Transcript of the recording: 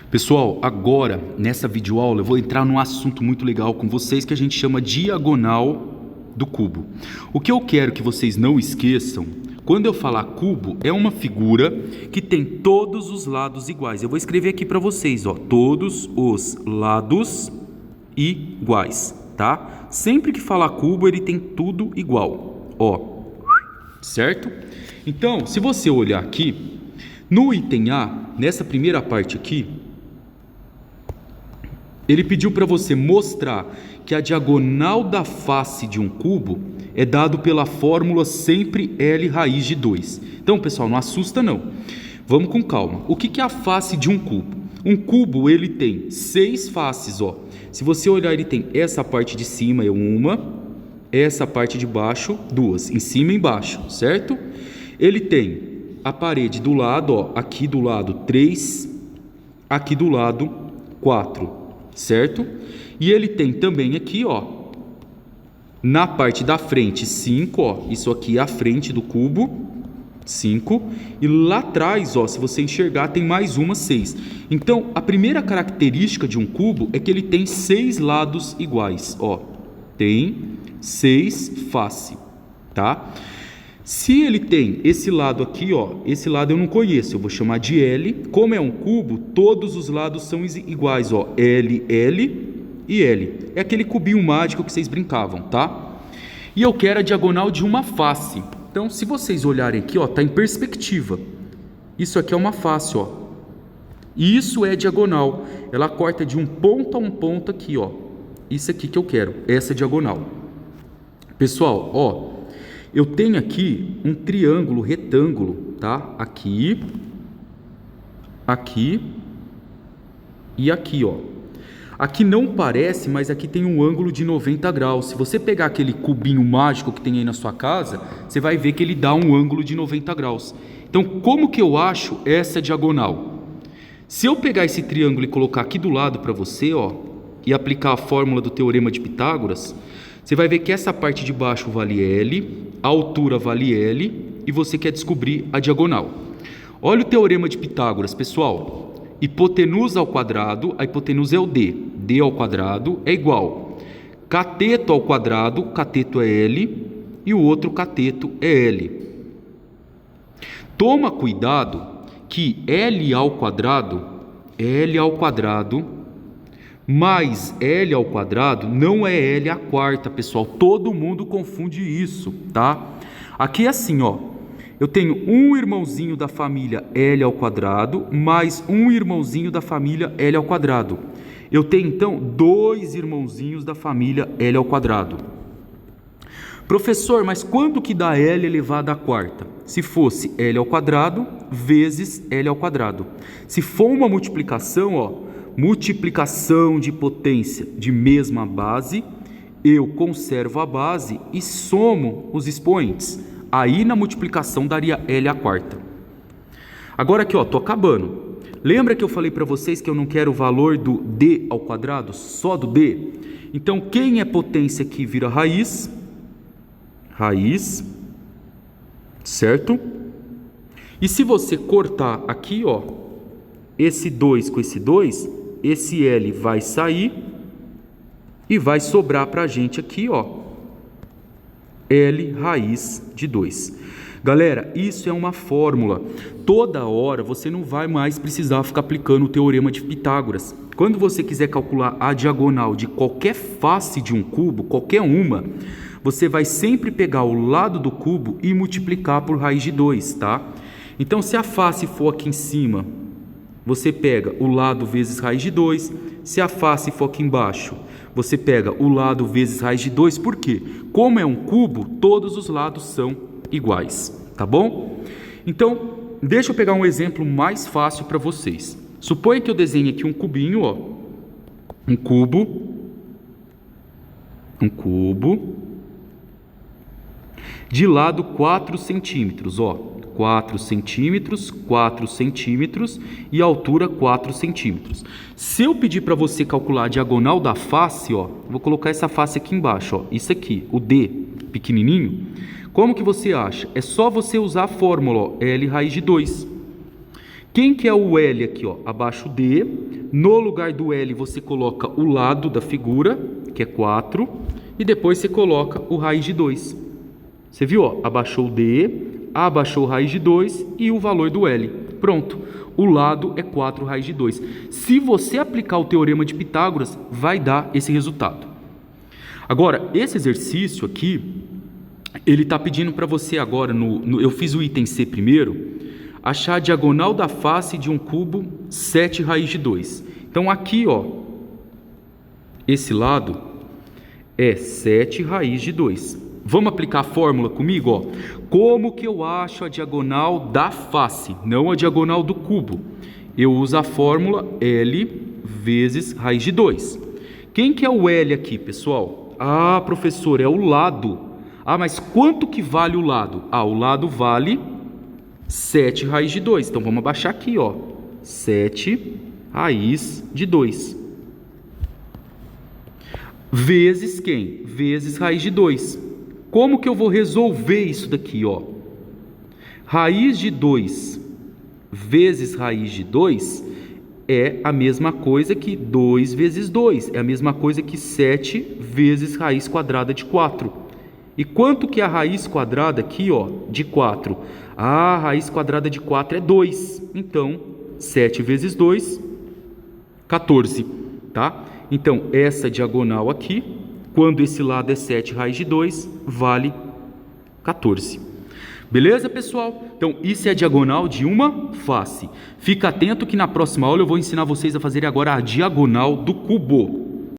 Pessoal, agora, nessa videoaula, eu vou entrar num assunto muito legal com vocês que a gente chama diagonal do cubo. O que eu quero que vocês não esqueçam, quando eu falar cubo, é uma figura que tem todos os lados iguais. Eu vou escrever aqui para vocês, ó, todos os lados iguais, tá? Sempre que falar cubo, ele tem tudo igual, ó, certo? Então, se você olhar aqui, no item A, nessa primeira parte aqui, ele pediu para você mostrar que a diagonal da face de um cubo é dado pela fórmula sempre L raiz de 2. Então, pessoal, não assusta não. Vamos com calma. O que é a face de um cubo? Um cubo, ele tem 6 faces, ó. Se você olhar, ele tem essa parte de cima é uma, essa parte de baixo, duas, em cima e embaixo, certo? Ele tem a parede do lado, ó, aqui do lado 3, aqui do lado 4. Certo? E ele tem também aqui, ó, na parte da frente 5, ó, isso aqui é a frente do cubo, 5, e lá atrás, ó, se você enxergar, tem mais uma 6. Então, a primeira característica de um cubo é que ele tem 6 lados iguais, ó, tem 6 faces, tá? Se ele tem esse lado aqui, ó, esse lado eu não conheço, eu vou chamar de L. Como é um cubo, todos os lados são iguais, ó, L, L e L. É aquele cubinho mágico que vocês brincavam, tá? E eu quero a diagonal de uma face. Então, se vocês olharem aqui, ó, tá em perspectiva. Isso aqui é uma face, ó. E isso é diagonal. Ela corta de um ponto a um ponto aqui, ó. Isso aqui que eu quero, essa diagonal. Pessoal, ó, eu tenho aqui um triângulo retângulo, tá? Aqui, aqui e aqui, ó. Aqui não parece, mas aqui tem um ângulo de 90 graus. Se você pegar aquele cubinho mágico que tem aí na sua casa, você vai ver que ele dá um ângulo de 90 graus. Então, como que eu acho essa diagonal? Se eu pegar esse triângulo e colocar aqui do lado para você, ó, e aplicar a fórmula do teorema de Pitágoras, você vai ver que essa parte de baixo vale L, a altura vale L, e você quer descobrir a diagonal. Olha o teorema de Pitágoras, pessoal. Hipotenusa ao quadrado, a hipotenusa é o D. D ao quadrado é igual. Cateto ao quadrado, cateto é L, e o outro cateto é L. Toma cuidado que L ao quadrado mais L ao quadrado não é L à quarta, pessoal. Todo mundo confunde isso, tá? Aqui é assim, ó. Eu tenho um irmãozinho da família L ao quadrado mais um irmãozinho da família L ao quadrado. Eu tenho, então, 2 irmãozinhos da família L ao quadrado. Professor, mas quanto que dá L elevado à quarta? Se fosse L ao quadrado vezes L ao quadrado. Se for uma multiplicação, ó, multiplicação de potência de mesma base, eu conservo a base e somo os expoentes. Aí na multiplicação daria L à quarta. Agora aqui, ó, tô acabando. Lembra que eu falei para vocês que eu não quero o valor do D ao quadrado, só do D? Então quem é potência aqui vira raiz, certo? E se você cortar aqui, ó, esse 2 com esse 2, esse L vai sair e vai sobrar para a gente aqui, ó, L raiz de 2. Galera, isso é uma fórmula. Toda hora você não vai mais precisar ficar aplicando o teorema de Pitágoras. Quando você quiser calcular a diagonal de qualquer face de um cubo, qualquer uma, você vai sempre pegar o lado do cubo e multiplicar por raiz de 2, tá? Então, se a face for aqui em cima, você pega o lado vezes raiz de 2. Se a face for aqui embaixo, você pega o lado vezes raiz de 2. Por quê? Como é um cubo, todos os lados são iguais, tá bom? Então, deixa eu pegar um exemplo mais fácil para vocês. Suponha que eu desenhe aqui um cubinho, ó. Um cubo de lado 4 centímetros, ó. 4 centímetros, 4 centímetros e a altura 4 centímetros. Se eu pedir para você calcular a diagonal da face, ó, vou colocar essa face aqui embaixo, ó, isso aqui, o D pequenininho, como que você acha? É só você usar a fórmula, ó, L raiz de 2. Quem que é o L aqui? Ó? Abaixo D. No lugar do L você coloca o lado da figura, que é 4. E depois você coloca o raiz de 2. Você viu? Ó? Abaixou o D, abaixou o raiz de 2 e o valor do L. Pronto. O lado é 4 raiz de 2. Se você aplicar o teorema de Pitágoras, vai dar esse resultado. Agora, esse exercício aqui, ele está pedindo para você agora, eu fiz o item C primeiro, achar a diagonal da face de um cubo 7 raiz de 2. Então aqui, ó, esse lado é 7 raiz de 2. Vamos aplicar a fórmula comigo? Ó. Como que eu acho a diagonal da face, não a diagonal do cubo? Eu uso a fórmula L vezes raiz de 2. Quem que é o L aqui, pessoal? Ah, professor, é o lado. Ah, mas quanto que vale o lado? Ah, o lado vale 7 raiz de 2. Então vamos abaixar aqui, ó. 7 raiz de 2. Vezes quem? Vezes raiz de 2. Como que eu vou resolver isso daqui, ó? Raiz de 2 vezes raiz de 2 é a mesma coisa que 2 vezes 2. É a mesma coisa que 7 vezes raiz quadrada de 4. E quanto que é a raiz quadrada aqui, ó, de 4? A raiz quadrada de 4 é 2. Então, 7 vezes 2, 14, tá? Então, essa diagonal aqui, quando esse lado é 7 raiz de 2, vale 14. Beleza, pessoal? Então, isso é a diagonal de uma face. Fica atento que na próxima aula eu vou ensinar vocês a fazerem agora a diagonal do cubo.